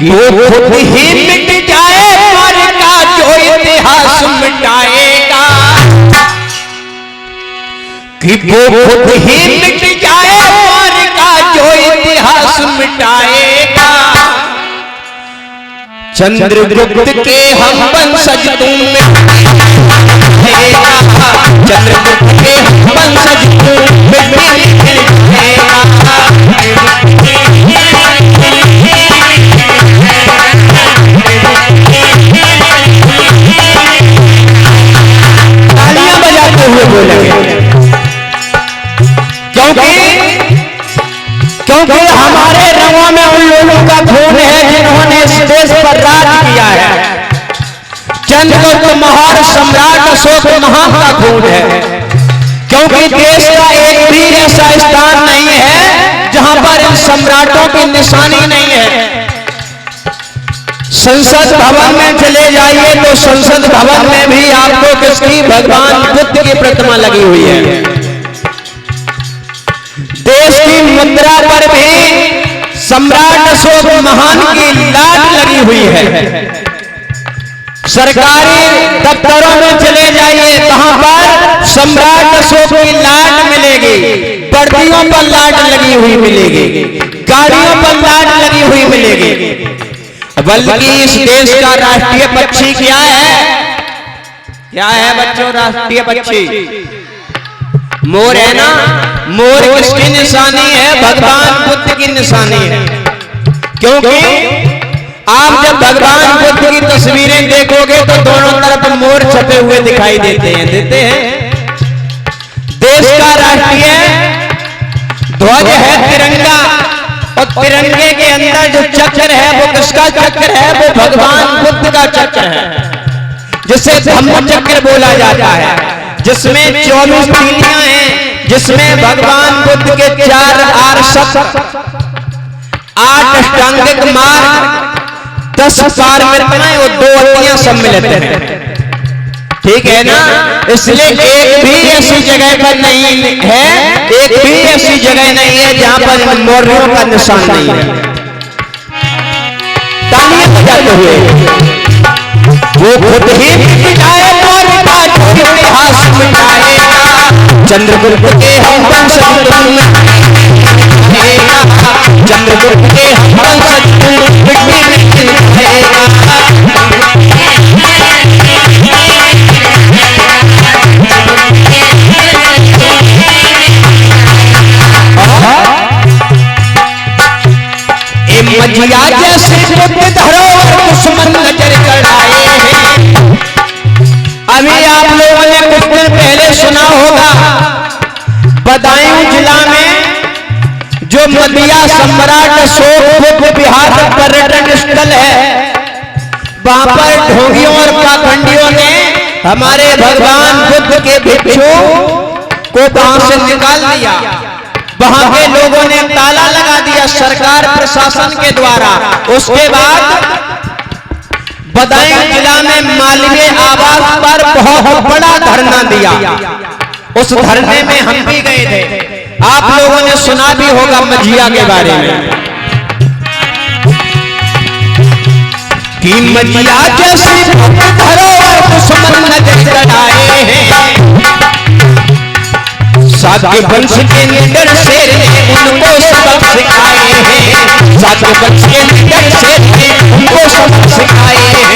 कि वो खुद ही मिट जाए पर का जो इतिहास मिटाएगा, कि वो खुद ही मिट जाए पर का जो इतिहास मिटाएगा। चंद्रगुप्त के हम वंशज तुम मिटाएगा, चंद्रगुप्त के हम वंशज तुम मिटाएगा। तालियां बजाते हुए बोलेंगे, क्योंकि हमारे रंगों में उन लोगों का खून है जिन्होंने इस देश पर राज किया है। चंद्रगुप्त महान सम्राट अशोक महान का खून है, क्योंकि देश का एक भी ऐसा स्थान नहीं है जहां पर इन सम्राटों की निशानी नहीं है। संसद भवन में चले जाइए तो संसद भवन में भी आपको किसकी, भगवान बुद्ध की प्रतिमा लगी हुई है। देश की मुद्रा पर भी सम्राट अशोक महान की लाट लगी हुई है। सरकारी दफ्तरों में चले जाइए, वहां पर सम्राट अशोक की लाट मिलेगी, वर्दियों पर लाट लगी हुई मिलेगी, गाड़ियों पर लाट लगी हुई मिलेगी। बल्कि इस देश का राष्ट्रीय पक्षी क्या है? क्या है बच्चों राष्ट्रीय पक्षी? मोर है ना। मोर किसकी निशानी है? भगवान बुद्ध की निशानी है। क्योंकि आप जब भगवान बुद्ध की तस्वीरें देखोगे तो दोनों तरफ मोर छपे हुए दिखाई देते हैं। देश का राष्ट्रीय ध्वज है तिरंगा, और तिरंगे के अंदर जो चक्र है वो किसका चक्र है? वो भगवान बुद्ध का चक्र है, जिसे धम्म चक्र बोला जाता है, जिसमें 24 तीलियां हैं, जिसमें भगवान बुद्ध के 4 आर्षक, 8 अष्टांगिक मार्ग, 10 पारमिताएं और 2 अतियां सम्मिलित हैं। ठीक है ना। इसलिए एक भी ऐसी जगह पर नहीं है, एक भी ऐसी जगह नहीं है जहां पर मौर्यों का निशान नहीं है। तालियां बजाते हुए वो खुद ही मिट जाए मौर्य का जो इतिहास मिटाएगा, चंद्रगुप्त के हम वंशज तुम मिटाएगा, चंद्रगुप्त के हम वंशज तुम मिटाएगा। मजिया जैसे बुद्ध धरोहर दुश्मन नजर चढ़ाए हैं। अभी आप लोगों ने कुछ दिन पहले सुना होगा, बदायूं जिला में जो मदिया सम्राट अशोक बुद्ध विहार पर्यटन स्थल है, वहां पर ढोंगियों और पाखंडियों ने हमारे भगवान बुद्ध के भिक्षु को वहां से निकाल दिया। वहां के लोगों ने ताला लगा दिया सरकार प्रशासन के द्वारा। उसके बाद बदायूं जिला में मालवीय आवास पर बहुत बड़ा धरना दिया। उस धरने में हम भी गए थे, आप लोगों ने सुना भी होगा मजिया के बारे में कि मजिया जैसी धरोहर दुश्मन नजर चढ़ाए हैं। साके वंश के निडर शेर ने उनको सबक सिखाए हैं, साके वंश के निडर शेर ने उनको सबक सिखाए हैं।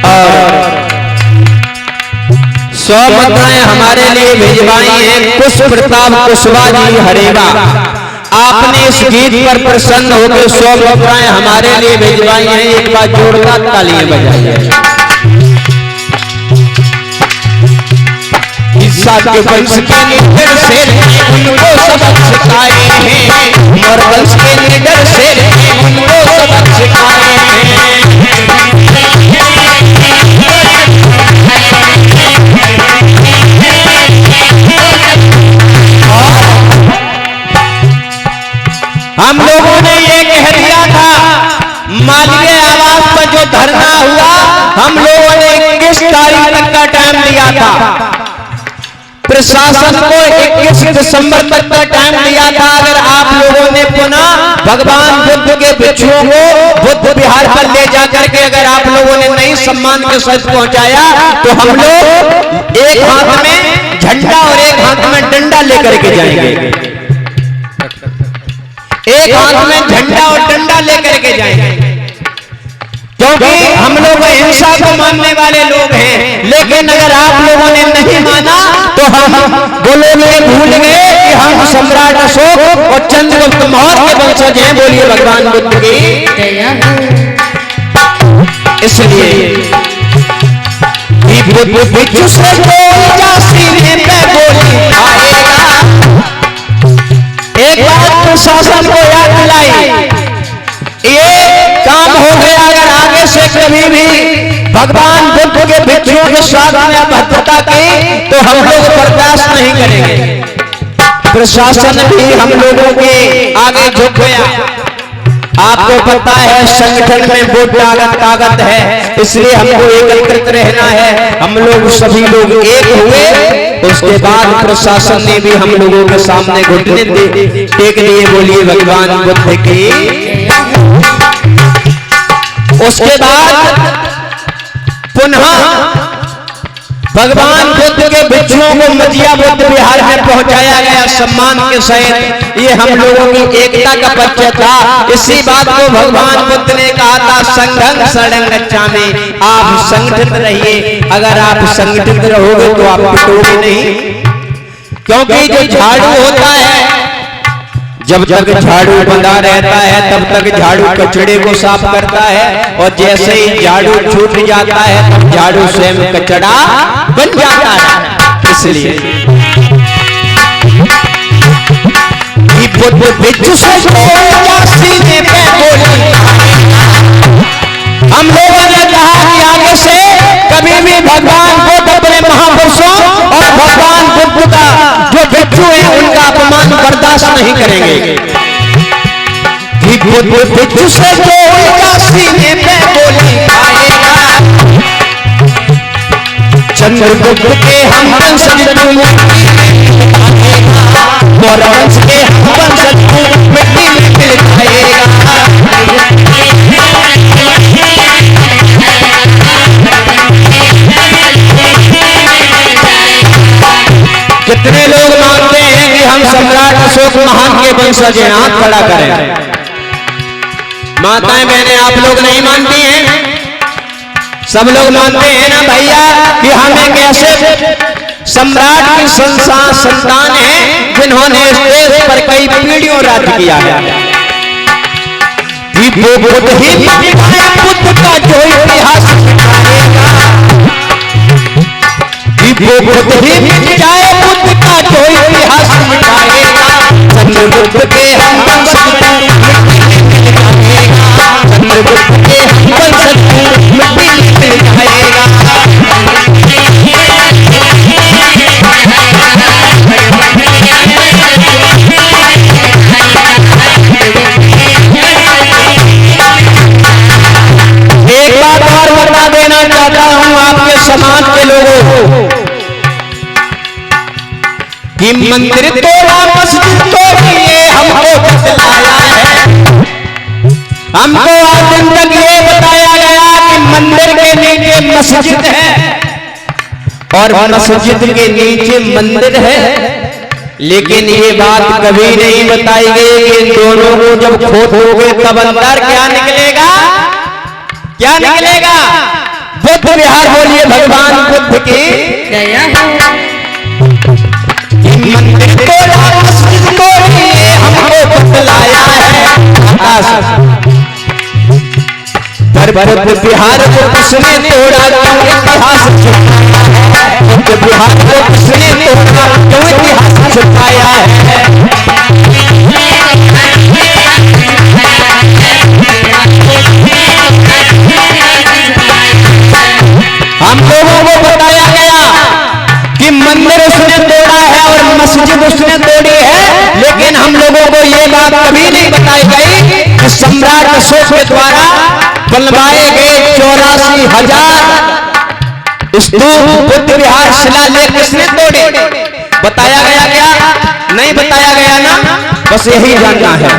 और 100 मुद्राएं हमारे लिए भिजवाई हैं पुष्प प्रताप कुशवाहा जी हरेगा। आपने इस गीत पर प्रसन्न होकर 100 मुद्राएं हमारे लिए भिजवाई हैं। एक बार जोरदार तालियां बजाइए। साके वंश के निडर शेर ने उनको सबक सिखाए हैं, और वंश के निडर शेर ने उनको सबक सिखाए हैं। हम लोगों ने ये कह दिया था, मालवीय आवास पर जो धरना हुआ हम लोगों ने 21 तारीख तक का टाइम दिया था, प्रशासन को 21 दिसंबर तक का टाइम दिया था। अगर आप लोगों ने पुनः भगवान बुद्ध के भिक्षुओं को बुद्ध विहार पर ले जाकर के अगर आप लोगों ने नहीं सम्मान के साथ पहुंचाया तो हम लोग एक हाथ में झंडा और एक हाथ में डंडा लेकर के जाएंगे। एक हाथ में झंडा और डंडा लेकर के जाएंगे, क्योंकि हम लोग हिंसा को मानने वाले लोग हैं। लेकिन अगर आप लोगों ने नहीं माना तो हम बोलोगे भूल गए कि हम सम्राट अशोक और चंद्रगुप्त मौर्य के वंशज हैं। बोलिए भगवान बुद्ध की। इसलिए बिच्छू से सीने पे गोली आएगा। एक बात प्रशासन को याद दिलाई, ये काम हो गया अगर आगे से कभी भी भगवान बुद्ध के भिक्षुओं के साथ में अभद्रता की तो हम लोग बर्दाश्त नहीं करेंगे। प्रशासन भी हम लोगों के आगे झुक गया। आपको पता है संगठन में बहुत ताकत है, इसलिए हमको एकत्रित रहना है। हम लोग सभी लोग एक हुए, उसके बाद प्रशासन ने भी हम लोगों के सामने घुटने टेक लिए। बोलिए भगवान बुद्ध की। उसके बाद पुनः भगवान बुद्ध के भिक्षुओं को मजिया बुद्ध विहार में पहुंचाया गया सम्मान के सहित। ये हम लोगों की एकता का परिचय था। इसी बात को भगवान बुद्ध ने कहा था, संघं शरणं गच्छामि। आप संगठित रहिए। अगर आप संगठित रहोगे तो आप टूटोगे नहीं, क्योंकि जो झाड़ू होता है जब तक झाड़ू बंधा रहता है तब तक झाड़ू कचड़े को साफ करता है, और जैसे ही झाड़ू छूट जाता है तब झाड़ू स्वयं कचड़ा बन जाता है। इसलिए बिच्छू से सीने पे गोली। हम लोगों ने कहा कि आगे से कभी भी भगवान बुद्ध अपने महापुरुषों और भगवान बुद्ध का जो भिक्षु है उनका अपमान बर्दाश्त नहीं करेंगे। बिच्छू से सीने पे गोली आएगा। चंद्रगुप्त के हम वंशज और वंश के हम वंशज मिट्टी में मिल जाएगा। कितने लोग मानते हैं कि हम सम्राट अशोक महान के वंशज हैं? हाथ खड़ा करें। माताएं बहनें आप लोग नहीं मानती हैं? सब लोग मानते हैं ना भैया कि हम एक ऐसे सम्राट की संतान हैं जिन्होंने इस देश पर कई पीढ़ियों राज्य किया है। बुद्ध का जो इतिहास बुद्ध का जो इतिहास मिटाएगा। चंद्रगुप्त के हम वंशज चंद्रगुप्त के हम वंशज मिट्टी मिल जाएगा। एक बात और बता देना चाहता हूं आपके समाज के लोगों को कि मंदिर तोड़ा मस्जिद तोड़ी, ये हमको बतलाया है। हमको आज दिन तक ये बताया गया कि मंदिर के नीचे मस्जिद है और मस्जिद के नीचे मंदिर है, लेकिन ये बात कभी नहीं बताई गई कि इन दोनों को जब खोदोगे तब अंदर क्या निकलेगा? क्या निकलेगा? बुद्ध विहार। बोलिए भगवान बुद्ध की। मंदिर तोड़ा मस्जिद तोड़ी, ये हमको बतलाया है। बुद्ध विहार को किसने तोड़ा? इतिहास बुद्ध विहार को किसने तोड़ा? क्यों इतिहास छुपाया है? हम लोगों को बताया गया कि मंदिर उसने तोड़ा है और मस्जिद उसने तोड़ी है, लेकिन हम लोगों को ये बात कभी नहीं बताई गई कि सम्राट अशोक के द्वारा बनवाए गए 84,000 स्तूप बुद्ध विहार शिलालेख किसने तोड़े? बताया गया क्या? नहीं बताया गया ना, बस यही जानना है।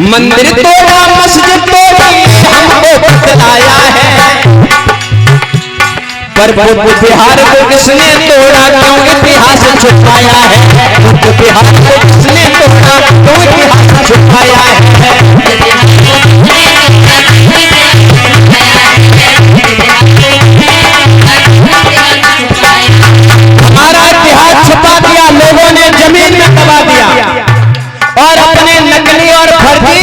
मंदिर तोड़ा, मस्जिद तोड़ी, हमको बतलाया है, पर बुद्ध विहार को किसने तोड़ा? क्यों इतिहास छुपाया है? बुद्ध विहार को किसने तोड़ा? क्यों इतिहास छुपाया है? हमारा इतिहास छुपा दिया, लोगों ने जमीन में दबा दिया और अपने नकली और फर्जी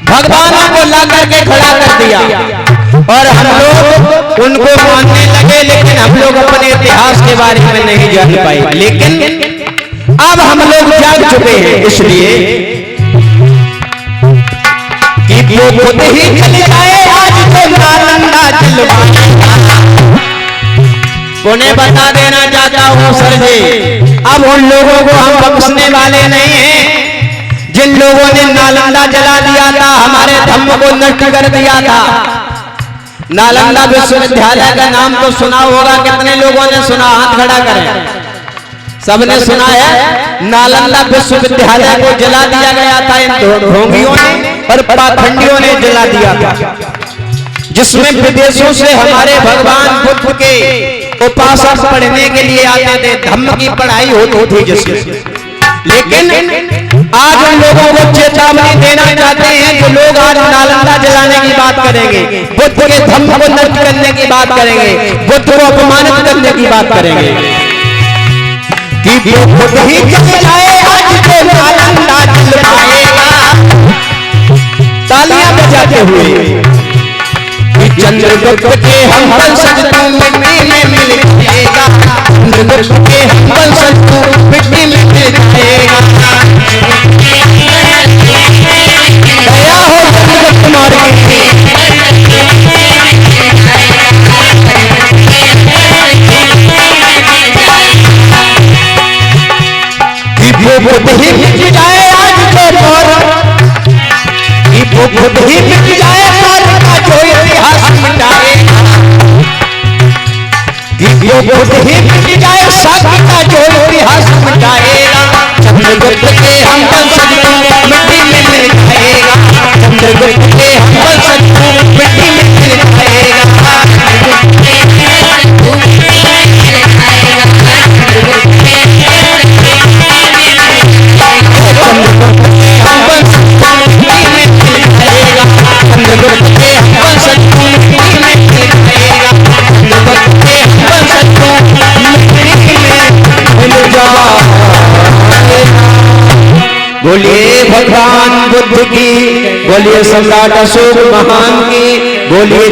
भगवानों को ला करके खड़ा कर दिया और हम लोग उनको मानने लगे, लेकिन हम लोग अपने इतिहास के बारे में नहीं जान पाए। लेकिन अब हम लोग जाग चुके हैं, इसलिए कि वो खुद ही चले जाए आज तो नालंदा जलवाना। उन्हें बता देना चाहता हूं सर जी, अब उन लोगों को हम बख्शने वाले नहीं हैं जिन लोगों ने नालंदा जला दिया था, हमारे धर्म को नष्ट कर दिया था। नालंदा विश्वविद्यालय का नाम तो सुना होगा, कितने लोगों ने सुना? हाथ खड़ा करें। सबने सुना है। नालंदा विश्वविद्यालय को जला दिया गया था इन ढोंगियों ने और पाखंडियों ने जला दिया था, जिसमें विदेशों से हमारे भगवान बुद्ध के उपासक पढ़ने के लिए आते थे, धम्म की पढ़ाई होती थी जिसमें। लेकिन आज उन लोगों को चेतावनी देना चाहते हैं जो लोग आज नालंदा जलाने की बात करेंगे, बुद्ध के धम्म को नष्ट करने की बात करेंगे, बुद्ध को अपमानित करने की बात करेंगे, कि वो खुद ही चले जाए आज तो नालंदा जलवाएगा। तालियां बजाते हुए चंद्रगुप्त के हम वंशज तू मिट्टी में मिल जाएगा, चंद्रगुप्त के हम वंशज तू मिट्टी में मिल जाएगा। दया हो चंद्रगुप्त मौर्य की। वो खुद ही मिट जाए आज तो मौर्य, वो खुद ही मिट जाए मौर्य का जो इतिहास मिटाएगा, वो खुद ही मिट जाए शाक्य का जो इतिहास मिटाएगा। चंद्रगुप्त के हम वंशज को मिट्टी में मिल जाएगा, चंद्रगुप्त के हम वंशज को मिट्टी में मिल जाएगा। बोलिए भगवान बुद्ध की, बोलिए सम्राट अशोक महान की, बोलिए